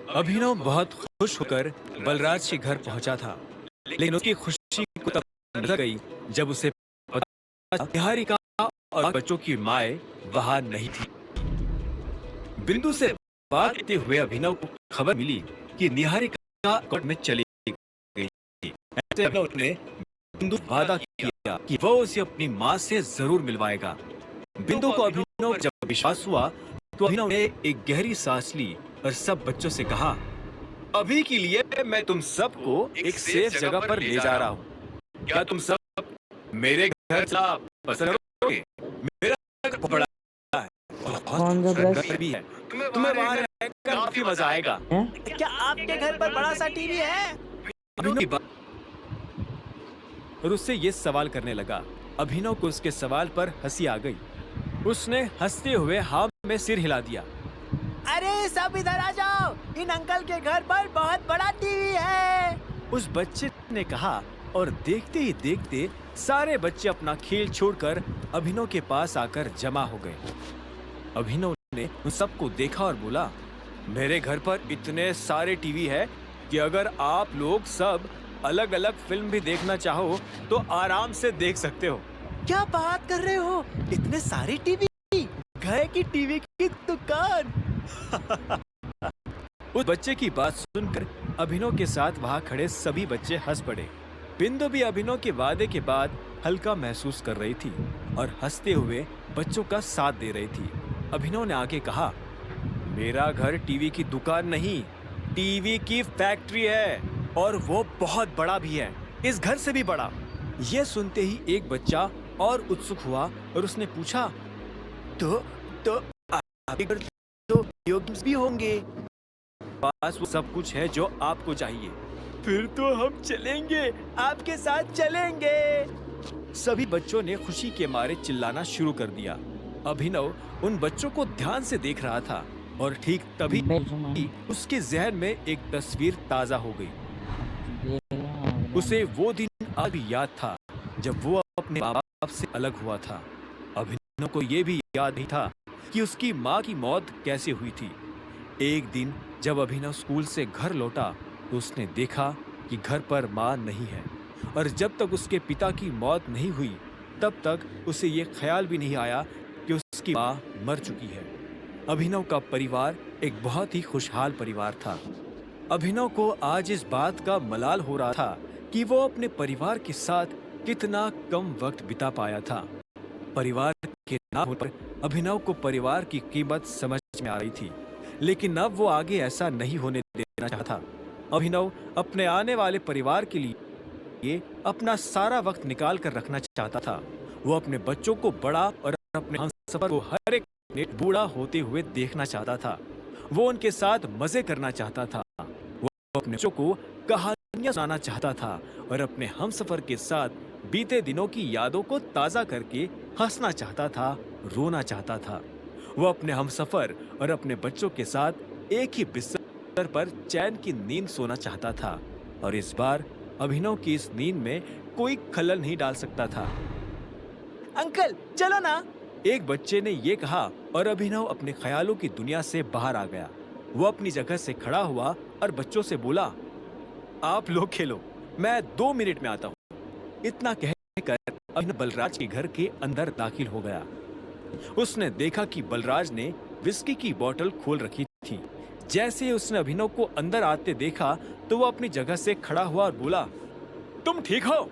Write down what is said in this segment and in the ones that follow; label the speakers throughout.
Speaker 1: अभिनव बहुत खुश होकर बलराज के घर पहुंचा था, लेकिन उसकी खुशी को तब नजर गई जब उसे पता निहारिका और बच्चों की माए वहां नहीं थी। बिंदु से बात करते हुए अभिनव को खबर मिली कि निहारिका कोर्ट में चली गई थी। ऐसे अभिनव ने बिंदु वादा किया कि वो उसे अपनी माँ से जरूर मिलवाएगा। बिंदु को अभिनव जब विश्वास हुआ तो अभिनव ने एक गहरी सांस ली और सब बच्चों से कहा, अभी के लिए मैं तुम सबको एक सेफ जगह पर ले जा रहा हूँ। क्या तुम सब मेरे घर चला पसंद करोगे? मेरा घर बड़ा है, बहुत घर भी है, तुम्हें वहाँ रहकर काफी मजा आएगा।
Speaker 2: क्या आपके घर पर बड़ा सा टीवी है?
Speaker 1: अभिनव की बात और उससे ये सवाल करने लगा। अभिनव को उसके सवाल पर हंसी आ गई। उसने हंसते हुए हाँ में सिर हिला दिया।
Speaker 2: अरे सब इधर आ जाओ, इन अंकल के घर पर बहुत बड़ा टीवी है।
Speaker 1: उस बच्चे ने कहा और देखते ही देखते सारे बच्चे अपना खेल छोड़कर अभिनव के पास आकर जमा हो गए। अभिनव ने उन सबको देखा और बोला, मेरे घर पर इतने सारे टीवी है कि अगर आप लोग सब अलग अलग फिल्म भी देखना चाहो तो आराम से देख सकते हो।
Speaker 2: क्या बात कर रहे हो? इतने सारे टीवी? घर की टीवी की दुकान।
Speaker 1: उस बच्चे की बात सुनकर अभिनव के साथ वहां खड़े सभी बच्चे हंस पड़े। बिंदु भी अभिनव के वादे के बाद हल्का महसूस कर रही थी और हंसते हुए बच्चों का साथ दे रही थी। अभिनव ने आगे कहा, मेरा घर टीवी की दुकान नहीं, टीवी की फैक्ट्री है और वो बहुत बड़ा भी है, इस घर से भी बड़ा। यह सुनते ही एक बच्चा और उत्सुक हुआ और उसने पूछा, तो आपके घर तो वीडियो गेम्स भी होंगे? पास वो सब कुछ है जो आपको चाहिए। फिर तो हम चलेंगे, आपके साथ चलेंगे। सभी बच्चों ने खुशी के मारे चिल्लाना शुरू कर दिया। अभिनव उन बच्चों को ध्यान से देख रहा था और ठीक तभी उसके जहन में एक तस्वीर ताजा हो गई। उसे वो दिन आज भी याद था जब वो अपने माँ बाप से अलग हुआ था। अभिनव को ये भी याद नहीं था कि उसकी माँ की मौत कैसे हुई थी। एक दिन जब अभिनव स्कूल से घर लौटा तो उसने देखा कि घर पर माँ नहीं है और जब तक उसके पिता की मौत नहीं हुई तब तक उसे ये ख्याल भी नहीं आया कि उसकी माँ मर चुकी है। अभिनव का परिवार एक बहुत ही खुशहाल परिवार था। अभिनव को आज इस बात का मलाल हो रहा था कि वो अपने परिवार के साथ कितना कम वक्त बिता पाया था। परिवार के ना होने पर अभिनव को परिवार की कीमत समझ में आ रही थी, लेकिन अब वो आगे ऐसा नहीं होने देना चाहता। अभिनव अपने आने वाले परिवार के लिए अपना सारा वक्त निकाल कर रखना चाहता था। वो अपने बच्चों को बड़ा और अपने हमसफर को हर एक बूढ़ा होते हुए देखना चाहता था। वो उनके साथ मजे करना चाहता था। वो अपने बच्चों को कहानियां सुनाना चाहता था और अपने हमसफर के साथ बीते दिनों की यादों को ताजा करके हंसना चाहता था, रोना चाहता था। वो अपने हमसफर और अपने बच्चों के साथ एक ही बिस्तर पर चैन की नींद सोना चाहता था और इस बार अभिनव की इस नींद में कोई खलल नहीं डाल सकता था।
Speaker 2: अंकल चलो ना।
Speaker 1: एक बच्चे ने ये कहा और अभिनव अपने ख्यालों की दुनिया से बाहर आ गया। वो अपनी जगह से खड़ा हुआ और बच्चों से बोला, आप लोग खेलो, मैं 2 मिनट में आता हूँ। इतना कहकर अभिनव बलराज के घर के अंदर दाखिल हो गया। उसने देखा कि बलराज ने विस्की की बोतल खोल रखी थी। जैसे ही उसने अभिनव को अंदर आते देखा तो वो अपनी जगह से खड़ा हुआ और बोला, तुम ठीक हो?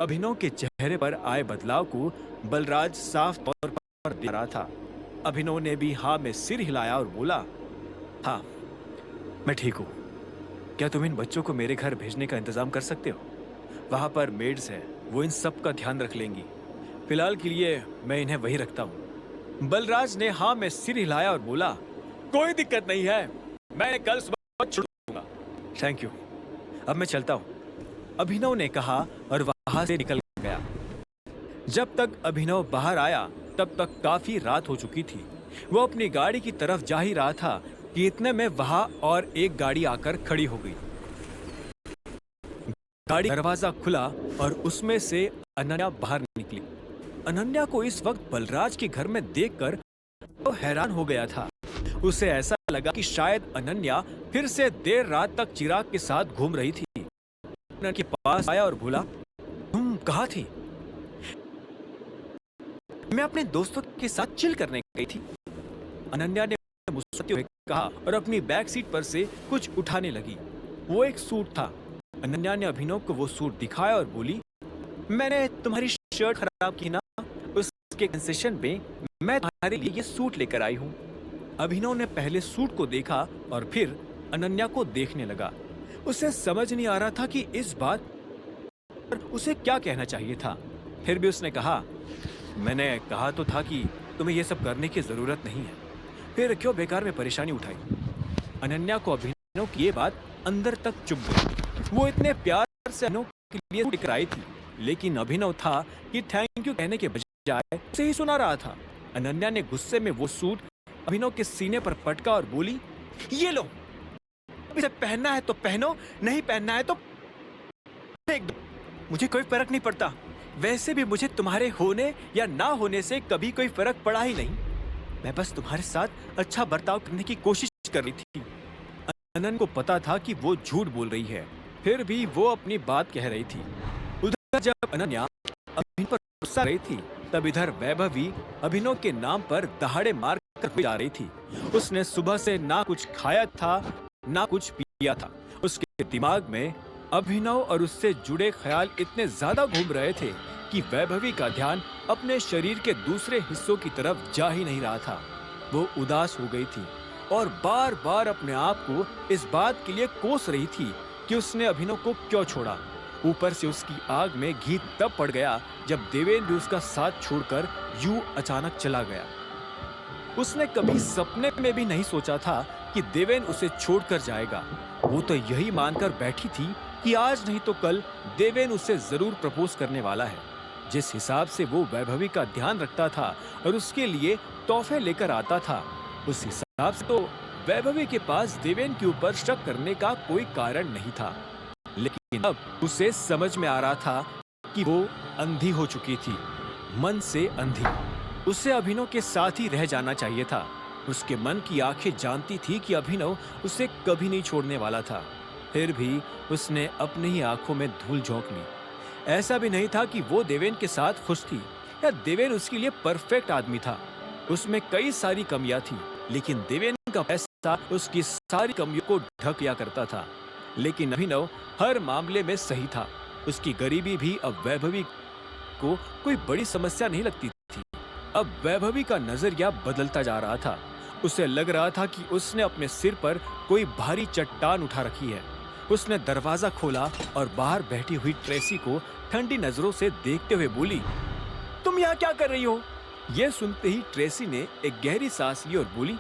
Speaker 1: अभिनव के चेहरे पर आए बदलाव को बलराज साफ तौर पर देख रहा था। अभिनव ने भी हाँ में सिर हिलाया और बोला, हाँ मैं ठीक हूँ। क्या तुम इन बच्चों को मेरे घर भेजने का इंतजाम कर सकते हो? वहाँ पर मेड्स हैं, वो इन सब का ध्यान रख लेंगी। फिलहाल के लिए मैं इन्हें वहीं रखता हूँ। बलराज ने हाँ में सिर हिलाया और बोला, कोई दिक्कत नहीं है, मैं कल सुबह छुड़ दूंगा। थैंक यू, अब मैं चलता हूँ, अभिनव ने कहा और वहां से निकल गया। जब तक अभिनव बाहर आया तब तक काफी रात हो चुकी थी। वो अपनी गाड़ी की तरफ जा ही रहा था कि इतने में वहां और एक गाड़ी आकर खड़ी हो गई। गाड़ी दरवाजा खुला और उसमें से अनन्या बाहर निकली। अनन्या को इस वक्त बलराज के घर में देखकर वो हैरान हो गया था। उसे ऐसा लगा कि शायद अनन्या फिर से देर रात तक चिराग के साथ घूम रही थी। अनन्या के पास आया और बोला, तुम कहाँ थी? मैं अपने दोस्तों के साथ चिल करने गई थी, अनन्या ने मुस्कुराते हुए कहा और अपनी बैक सीट पर से कुछ उठाने लगी। वो एक सूट था। अनन्या ने अभिनव को वो सूट दिखाया और बोली, मैंने तुम्हारी शर्ट खराब की ना, उसके कंसेशन में मैं तुम्हारे लिए ये सूट लेकर आई हूँ। अभिनव ने पहले सूट को देखा और फिर अनन्या को देखने लगा। उसे समझ नहीं आ रहा था कि इस बात पर उसे क्या कहना चाहिए था। फिर भी उसने कहा, मैंने कहा तो था कि तुम्हें यह सब करने की जरूरत नहीं है, फिर क्यों बेकार में परेशानी उठाई। अनन्या को अभिनव की ये बात अंदर तक चुभ गई। वो इतने प्यार से अभिनव के लिए सूट लेकर आई थी, लेकिन अभिनव था कि थैंक यू कहने के बजाय उसे ही सुना रहा था। अनन्या ने गुस्से में वो सूट अभिनव के सीने पर पटका और बोली, ये लो, इसे पहनना है तो पहनो, नहीं पहनना है तो फेंक दो, मुझे कोई फर्क नहीं पड़ता। वैसे भी मुझे तुम्हारे होने या ना होने से कभी कोई फर्क पड़ा ही नहीं। मैं बस तुम्हारे साथ अच्छा बर्ताव करने की कोशिश कर रही थी। अनन्या को पता था कि वो झूठ बोल रही है, फिर भी वो अपनी बात कह रही थी। उधर जब अनन्या अभिनव पर गुस्सा रही थी, तब इधर वैभवी अभिनव के नाम पर दहाड़े मार कर जा रही थी। उसने सुबह से ना कुछ खाया था ना कुछ पिया था। उसके दिमाग में अभिनव और उससे जुड़े ख्याल इतने ज्यादा घूम रहे थे कि वैभवी का ध्यान अपने शरीर के दूसरे हिस्सों की तरफ जा ही नहीं रहा था। वो उदास हो गई थी और बार बार अपने आप को इस बात के लिए कोस रही थी कि उसने अभिनव को क्यों छोड़ा। ऊपर से उसकी आग में घी तब पड़ गया जब देवेन भी उसका साथ छोड़कर यूं अचानक चला गया। उसने कभी सपने में भी नहीं सोचा था कि देवेन उसे छोड़कर जाएगा। वो तो यही मानकर बैठी थी कि आज नहीं तो कल देवेन उसे जरूर प्रपोज करने वाला है। जिस हिसाब से वो वैभवी का ध्यान रखता था और उसके लिए तोहफे लेकर आता था, उस हिसाब से तो वैभवी के पास देवेन के ऊपर शक करने का कोई कारण नहीं था। लेकिन अब उसे समझ में आ रहा था कि वो अंधी हो चुकी थी, मन से अंधी। उसे अभिनव के साथ ही रह जाना चाहिए था। उसके मन की आंखें जानती थी कि अभिनव उसे कभी नहीं छोड़ने वाला था। फिर भी उसने अपनी ही आंखों में धूल झोंक ली। ऐसा भी नहीं था कि वो देवेन के साथ खुश थी या देवेन उसके लिए परफेक्ट आदमी था। उसमें कई सारी कमियां थी, लेकिन देवेन का पैसा उसकी सारी कमियों को ढक लिया करता था। लेकिन अभिनव हर मामले में सही था। उसकी गरीबी भी अब वैभवी को कोई बड़ी समस्या नहीं लगती थी। अब वैभवी का नजरिया बदलता जा रहा था। उसे लग रहा था कि उसने अपने सिर पर कोई भारी चट्टान उठा रखी है। उसने दरवाजा खोला और बाहर बैठी हुई ट्रेसी को ठंडी नजरों से देखते हुए बोली, तुम यहाँ क्या कर रही हो? यह सुनते ही ट्रेसी ने एक गहरी सांस ली और बोली,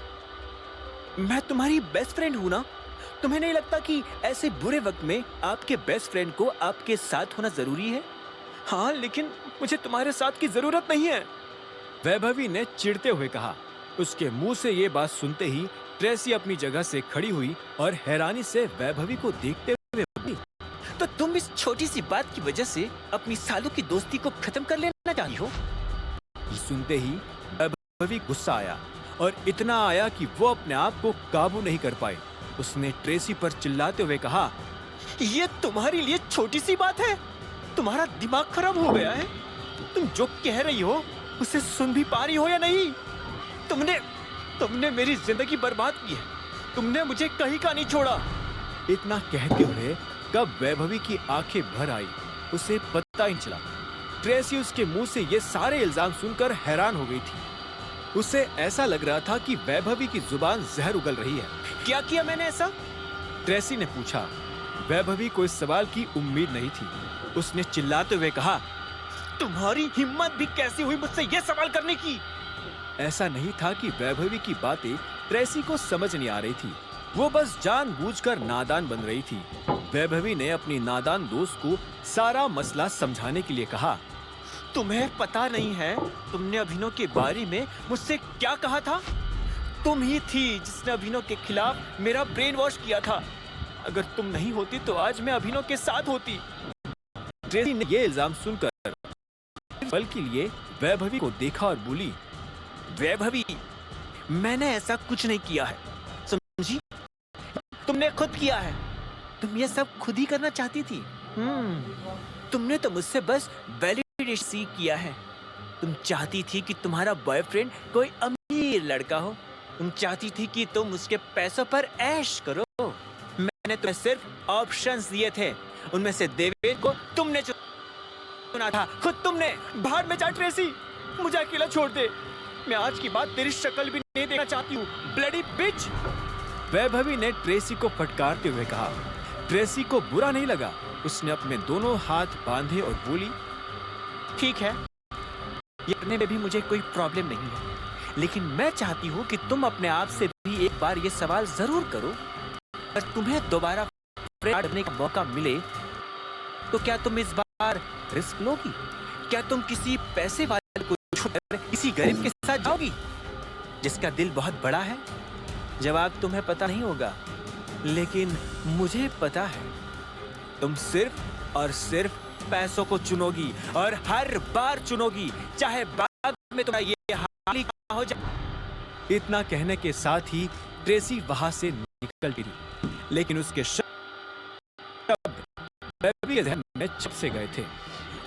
Speaker 1: मैं तुम्हारी बेस्ट फ्रेंड हूं ना। तुम्हें नहीं लगता कि ऐसे बुरे वक्त में आपके बेस्ट फ्रेंड को आपके साथ होना जरूरी है? हाँ, लेकिन मुझे तुम्हारे साथ की जरूरत नहीं है, वैभवी ने चिढ़ते हुए कहा। उसके मुंह से ये बात सुनते ही ट्रेसी अपनी जगह से खड़ी हुई और हैरानी से वैभवी को देखते हुए बोली, तो तुम इस छोटी सी बात की वजह से अपनी सालों की दोस्ती को खत्म कर लेना चाहती हो? सुनते ही वैभवी गुस्सा आया और इतना आया कि वो अपने आप को काबू नहीं कर पाए। उसने ट्रेसी पर चिल्लाते हुए कहा, ये तुम्हारे लिए छोटी सी बात है? तुम्हारा दिमाग खराब हो गया है? तुम जो कह रही हो उसे सुन भी पा रही हो या नहीं? तुमने मेरी जिंदगी बर्बाद की है। तुमने मुझे कहीं का नहीं छोड़ा। इतना कहते हुए कब वैभवी की आंखें भर आई, उसे पता ही चला। ट्रेसी उसके मुंह से ये सारे इल्जाम सुनकर हैरान हो गई थी। उसे ऐसा लग रहा था कि वैभवी की जुबान जहर उगल रही है। क्या किया मैंने ऐसा? ट्रेसी ने पूछा। वैभवी को इस सवाल की उम्मीद नहीं थी। उसने चिल्लाते हुए कहा, तुम्हारी हिम्मत भी कैसी हुई मुझसे यह सवाल करने की? ऐसा नहीं था कि वैभवी की बातें ट्रेसी को समझ नहीं आ रही थी। वो बस जानबूझकर नादान बन रही थी। वैभवी ने अपनी नादान दोस्त को सारा मसला समझाने के लिए कहा, तुम्हें पता नहीं है तुमने अभिनव के बारे में मुझसे क्या कहा था? तुम ही थी जिसने अभिनव के खिलाफ मेरा ब्रेन वॉश किया था। अगर तुम नहीं होती तो आज मैं अभिनव के साथ होती। ट्रेसी ने यह इल्जाम सुनकर पल के लिए वैभवी को देखा और बोली, वैभवी,
Speaker 2: मैंने ऐसा कुछ नहीं किया है, समझी? तुमने खुद किया है। तुम ये सब खुद ही करना चाहती थी। तुमने तो मुझसे बस वैलिडेशन सीख किया है। तुम चाहती थी कि तुम्हारा बॉयफ्रेंड कोई अमीर लड़का हो। तुम चाहती थी कि तुम उसके पैसों पर ऐश करो। मैंने तुम्हें सिर्फ ऑप्शंस दिए थे, उनमें से देवेंद्र को तुमने चुना था। खुद तुमने। बाहर में जा ट्रेसी, मुझे अकेला छोड़ दे। मैं आज की बात तेरी शक्ल भी नहीं देखना चाहती हूँ, ब्लडी बिच।
Speaker 1: वैभवी ने ट्रेसी को फटकारते हुए कहा। ट्रेसी को बुरा नहीं लगा। उसने अपने दोनों हाथ बांधे और बोली,
Speaker 2: ठीक है, ये करने में भी मुझे कोई प्रॉब्लम नहीं है, लेकिन मैं चाहती हूँ कि तुम अपने आप से भी एक बार ये सवाल जरूर करो, अगर तुम्हें दोबारा फ्रेंड करने का मौका मिले तो क्या तुम इस बार रिस्क लोगी? क्या तुम किसी पैसे वाले को छोड़कर किसी गरीब के साथ जाओगी जिसका दिल बहुत बड़ा है? जवाब तुम्हें पता नहीं होगा, लेकिन मुझे पता है। तुम सिर्फ और सिर्फ पैसों को चुनोगी, और हर बार चुनोगी, चाहे बाद में तुम्हारा ये हाल ही हो जाए।
Speaker 1: इतना कहने के साथ ही ट्रेसी वहां से निकल गिरी, लेकिन उसके शब्द वैभवी के ध्यान में छप से गए थे।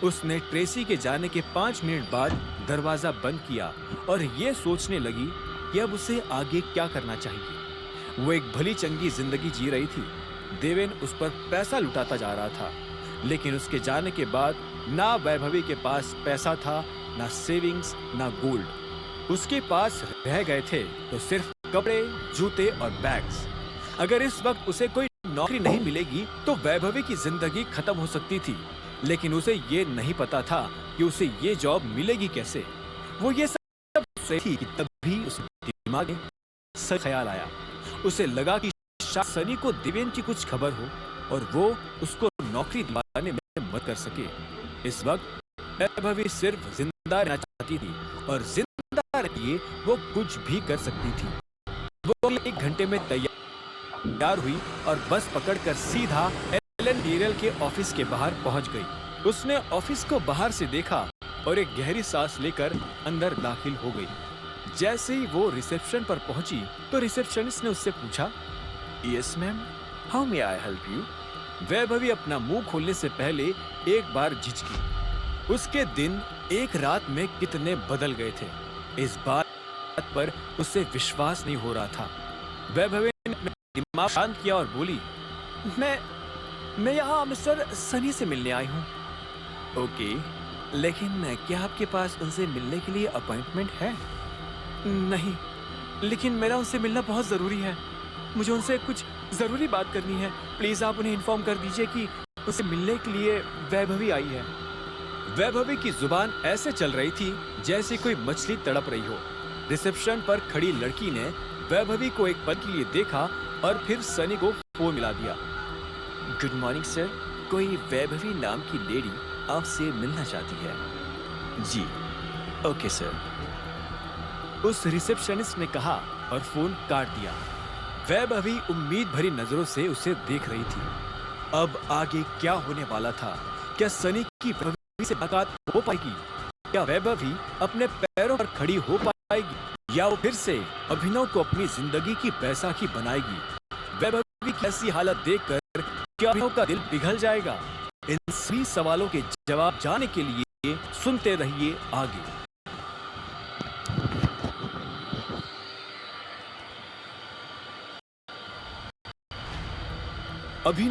Speaker 1: उसने ट्रेसी के जाने के 5 मिनट बाद दरवाजा बंद किया और ये सोचने लगी कि अब उसे आगे क्या करना चाहिए। वो एक भली चंगी जिंदगी जी रही थी। देवेन उस पर पैसा लुटाता जा रहा था, लेकिन उसके जाने के बाद ना वैभवी के पास पैसा था, ना सेविंग्स, ना गोल्ड। उसके पास रह गए थे तो सिर्फ कपड़े, जूते और बैग्स। अगर इस वक्त उसे कोई नौकरी नहीं मिलेगी तो वैभवी की जिंदगी खत्म हो सकती थी, लेकिन उसे ये नहीं पता था कि उसे ये जॉब मिलेगी कैसे। वो ये सब सोच थी कि तभी उसके दिमाग में सच ख्याल आया। उसे लगा कि शायद सनी को दिवेन की कुछ खबर हो और वो उसको नौकरी दिलाने में मदद कर सके। इस वक्त वैभवी सिर्फ जिंदा रहना चाहती थी और जिंदा रहिए वो कुछ भी कर सकती थी। वो 1 घंटे में तैयार हुई और बस पकड़कर सीधा एलन डीरेल के ऑफिस के बाहर पहुंच गई। उसने ऑफिस को बाहर से देखा और एक गहरी सांस लेकर अंदर दाखिल हो गई। जैसे ही वो रिसेप्शन पर पहुंची तो रिसेप्शनिस्ट ने उससे पूछा, yes ma'am, how may I help you? Vaibhavi अपना मुंह खोलने से पहले एक बार झिझकी। उसके दिन एक रात में कितने बदल गए थे, इस बात पर उसे विश्वास नहीं हो रहा था। वैभवी ने अपना दिमाग शांत किया और बोली, मैं यहाँ मिस्टर सनी से मिलने आई हूँ। ओके, लेकिन क्या आपके पास उनसे मिलने के लिए अपॉइंटमेंट है? नहीं, लेकिन मेरा उनसे मिलना बहुत जरूरी है। मुझे उनसे कुछ जरूरी बात करनी है। प्लीज आप उन्हें इन्फॉर्म कर दीजिए कि उनसे मिलने के लिए वैभवी आई है। वैभवी की जुबान ऐसे चल रही थी जैसे कोई मछली तड़प रही हो। रिसेप्शन पर खड़ी लड़की ने वैभवी को एक पल के लिए देखा और फिर सनी को फोन मिला दिया। गुड मॉर्निंग सर, कोई वैभवी नाम की लेडी आपसे मिलना चाहती है। जी, ओके सर, उस रिसेप्शनिस्ट ने कहा और फोन काट दिया। वैभवी उम्मीद भरी नजरों से उसे देख रही थी। अब आगे क्या होने वाला था? क्या सनी की वैभवी से मुलाकात हो पाएगी? क्या वैभवी अपने पैरों पर खड़ी हो पाएगी, या वो फिर से अभिनव को अपनी जिंदगी की बैसाखी बनाएगी? वैभवी की ऐसी हालत देखकर क्या अभिनव का दिल पिघल जाएगा? इन सभी सवालों के जवाब जानने के लिए सुनते रहिए आगे। अभिनव